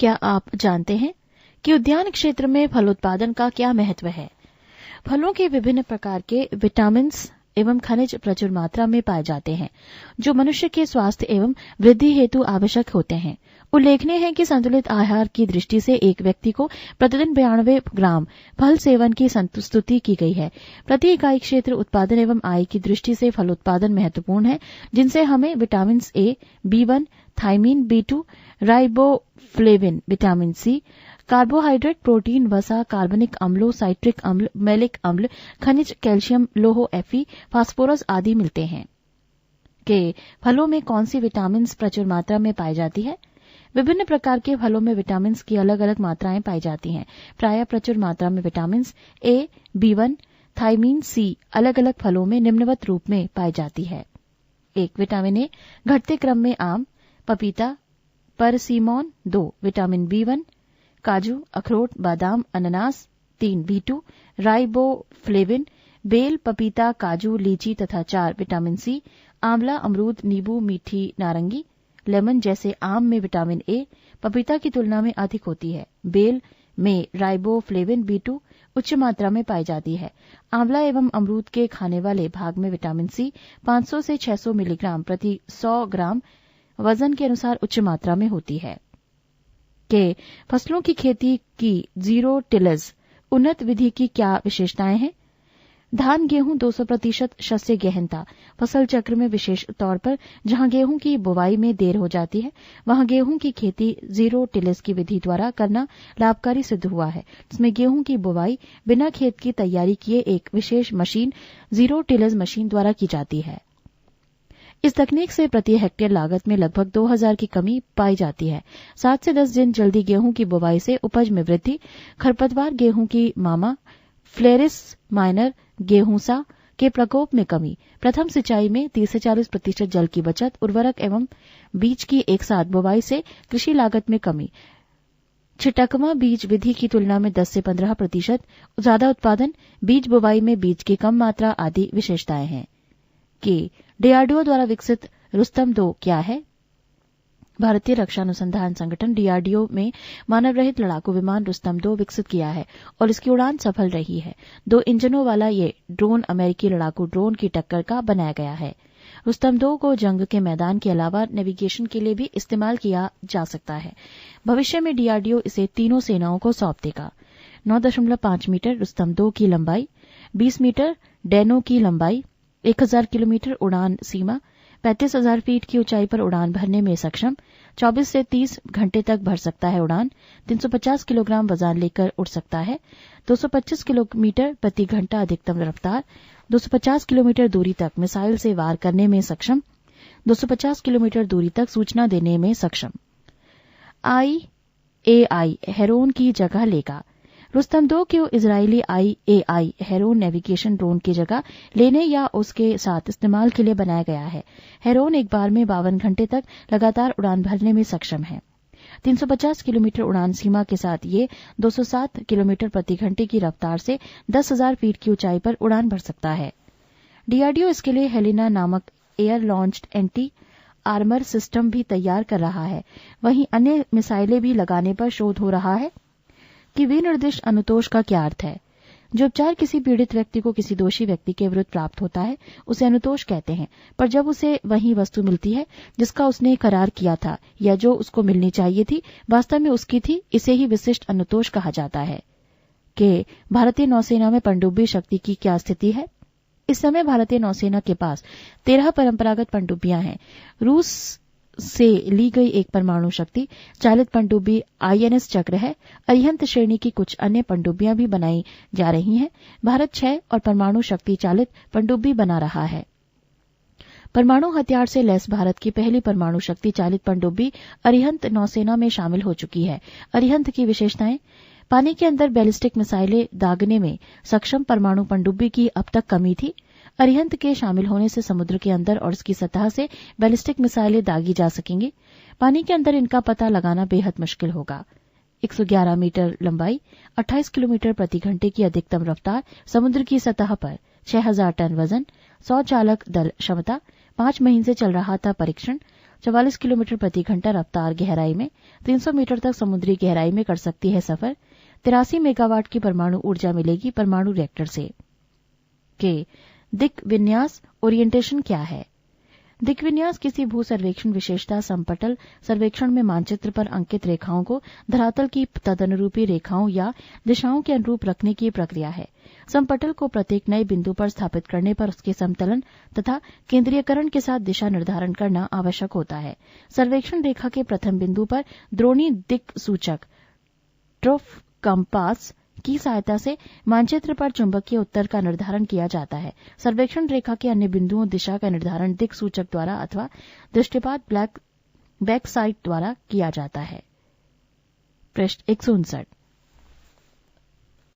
क्या आप जानते हैं कि उद्यान क्षेत्र में फलोत्पादन का क्या महत्व है? फलों के विभिन्न प्रकार के विटामिन्स एवं खनिज प्रचुर मात्रा में पाए जाते हैं, जो मनुष्य के स्वास्थ्य एवं वृद्धि हेतु आवश्यक होते हैं। उल्लेखनीय है कि संतुलित आहार की दृष्टि से एक व्यक्ति को प्रतिदिन 92 ग्राम फल सेवन की स्तुति की गई है। प्रति इकाई क्षेत्र उत्पादन एवं आय की दृष्टि से फल उत्पादन महत्वपूर्ण है, जिनसे हमें vitamin A, B1, thiamine, B2, riboflavin, vitamin C, carbohydrate, protein, वसा, कार्बनिक अम्लों, साइट्रिक अम्ल, मैलिक अम्ल, खनिज, कैल्शियम, लोह, Fe, फास्फोरस आदि मिलते हैं। के फलों में कौन सी विटामिन प्रचुर मात्रा में पाई जाती है? विभिन्न प्रकार के फलों में विटामिन की अलग अलग मात्राएं पाई जाती हैं। प्रायः प्रचुर मात्रा में विटामिन ए, B1, थायमीन, सी अलग अलग फलों में निम्नवत रूप में पाई जाती है। 1. विटामिन ए घटते क्रम में आम, पपीता, परसिमोन। 2. विटामिन B1 काजू, अखरोट, बादाम, अनानास। 3. B2 राइबोफ्लेविन, बेल, पपीता, काजू, लीची तथा 4. विटामिन सी आंवला, अमरूद, नींबू, मीठी नारंगी, लेमन जैसे आम में विटामिन ए पपीता की तुलना में अधिक होती है। बेल में राइबोफ्लेविन B2 उच्च मात्रा में पाई जाती है। आंवला एवं अमरूद के खाने वाले भाग में विटामिन सी 500 से 600 मिलीग्राम प्रति 100 ग्राम वजन के अनुसार उच्च मात्रा में होती है। के फसलों की खेती की जीरो टिलेज उन्नत विधि की क्या विशेषताएं हैं? धान, गेहूं 200% शस्य गहनता फसल चक्र में विशेष तौर पर जहां गेहूं की बुवाई में देर हो जाती है, वहां गेहूं की खेती जीरो टिलेज की विधि द्वारा करना लाभकारी सिद्ध हुआ है, जिसमें गेहूं की बुवाई बिना खेत की तैयारी किए एक विशेष मशीन जीरो टिलेज मशीन द्वारा की जाती है। इस तकनीक से प्रति हेक्टेयर लागत में लगभग 2000 की कमी पाई जाती है। 7 से 10 दिन जल्दी गेहूं की बुवाई से उपज में वृद्धि, खरपतवार गेहूं की मामा, फ्लेरिस माइनर गेहूंसा के प्रकोप में कमी, प्रथम सिंचाई में 30 से 40% जल की बचत, उर्वरक एवं बीज की एक साथ बुवाई से कृषि लागत में कमी, छिटकमा बीज विधि की तुलना में 10 से 15% ज्यादा उत्पादन, बीज बुवाई में बीज की कम मात्रा आदि विशेषताएं हैं। कि डीआरडीओ द्वारा विकसित रुस्तम 2 क्या है? भारतीय रक्षा अनुसंधान संगठन डीआरडीओ में मानव रहित लड़ाकू विमान रुस्तम 2 विकसित किया है और इसकी उड़ान सफल रही है। 2 इंजनों वाला ये ड्रोन अमेरिकी लड़ाकू ड्रोन की टक्कर का बनाया गया है। रुस्तम 2 को जंग के मैदान के अलावा नेविगेशन के लिए भी इस्तेमाल किया जा सकता है। भविष्य में डीआरडीओ इसे तीनों सेनाओं को सौंप देगा। 9.5 मीटर रुस्तम 2 की लंबाई, 20 मीटर डैनो की लंबाई, 1000 किलोमीटर उड़ान सीमा, 35,000 फीट की ऊंचाई पर उड़ान भरने में सक्षम, 24 से 30 घंटे तक भर सकता है उड़ान, 350 किलोग्राम वजन लेकर उड़ सकता है, 225 किलोमीटर प्रति घंटा अधिकतम रफ्तार, 250 किलोमीटर दूरी तक मिसाइल से वार करने में सक्षम, 250 किलोमीटर दूरी तक सूचना देने में सक्षम। IAI हेरोन की जगह लेगा। रुस्तम 2 को Israeli IAI Heron navigation drone की जगह लेने या उसके साथ इस्तेमाल के लिए बनाया गया है। हेरोन एक बार में 52 घंटे तक लगातार उड़ान भरने में सक्षम है। 350 किलोमीटर उड़ान सीमा के साथ ये 207 किलोमीटर प्रति घंटे की रफ्तार से 10,000 फीट की ऊंचाई पर उड़ान भर सकता है। डीआरडीओ इसके लिए हेलिना नामक air launched anti armour system भी तैयार कर रहा है। वहीं अन्य मिसाइलें भी लगाने पर शोध हो रहा है। कि विनिर्दिष्ट अनुतोष का क्या अर्थ है? जो उपचार किसी पीड़ित व्यक्ति को किसी दोषी व्यक्ति के विरुद्ध प्राप्त होता है, उसे अनुतोष कहते हैं। पर जब उसे वही वस्तु मिलती है जिसका उसने करार किया था या जो उसको मिलनी चाहिए थी वास्तव में उसकी थी, इसे ही विशिष्ट अनुतोष कहा जाता है। कि भारतीय नौसेना में पनडुब्बी शक्ति की क्या स्थिति है? इस समय भारतीय नौसेना के पास 13 परंपरागत पनडुब्बियां हैं। रूस से ली गई एक परमाणु शक्ति चालित पनडुब्बी INS चक्र है। अरिहंत श्रेणी की कुछ अन्य पनडुब्बियां भी बनाई जा रही हैं। भारत 6 और परमाणु शक्ति चालित पनडुब्बी बना रहा है। परमाणु हथियार से लैस भारत की पहली परमाणु शक्ति चालित पनडुब्बी अरिहंत नौसेना में शामिल हो चुकी है। अरिहंत की विशेषताएं: पानी के अंदर बैलिस्टिक मिसाइलें दागने में सक्षम परमाणु पनडुब्बी की अब तक कमी थी। अरिहंत के शामिल होने से समुद्र के अंदर और उसकी सतह से बैलिस्टिक मिसाइलें दागी जा सकेंगी। पानी के अंदर इनका पता लगाना बेहद मुश्किल होगा। 111 मीटर लंबाई, 28 किलोमीटर प्रति घंटे की अधिकतम रफ्तार, समुद्र की सतह पर 6000 टन वजन, 100 चालक दल क्षमता, 5 महीने से चल रहा था परीक्षण, 44 किलोमीटर प्रति घंटा रफ्तार गहराई में 300 मीटर तक समुद्री गहराई में कर सकती है सफर। 83 मेगावाट की परमाणु ऊर्जा मिलेगी परमाणु रिएक्टर से। के दिक् विन्यास ओरिएंटेशन क्या है? दिक् विन्यास किसी भू सर्वेक्षण विशेषता समपटल सर्वेक्षण में मानचित्र पर अंकित रेखाओं को धरातल की तदनुरूपी रेखाओं या दिशाओं के अनुरूप रखने की प्रक्रिया है। समपटल को प्रत्येक नए बिंदु पर स्थापित करने पर उसके समतलन तथा केंद्रीयकरण के साथ दिशा निर्धारण करना आवश्यक होता है। सर्वेक्षण रेखा के प्रथम बिंदु पर द्रोणी दिक् सूचक ट्रोफ कंपास की सहायता से मानचित्र पर चुंबकीय उत्तर का निर्धारण किया जाता है। सर्वेक्षण रेखा के अन्य बिंदुओं दिशा का निर्धारण दिक् सूचक द्वारा अथवा दृष्टिपात बैक साइट द्वारा किया जाता है। पृष्ठ 159।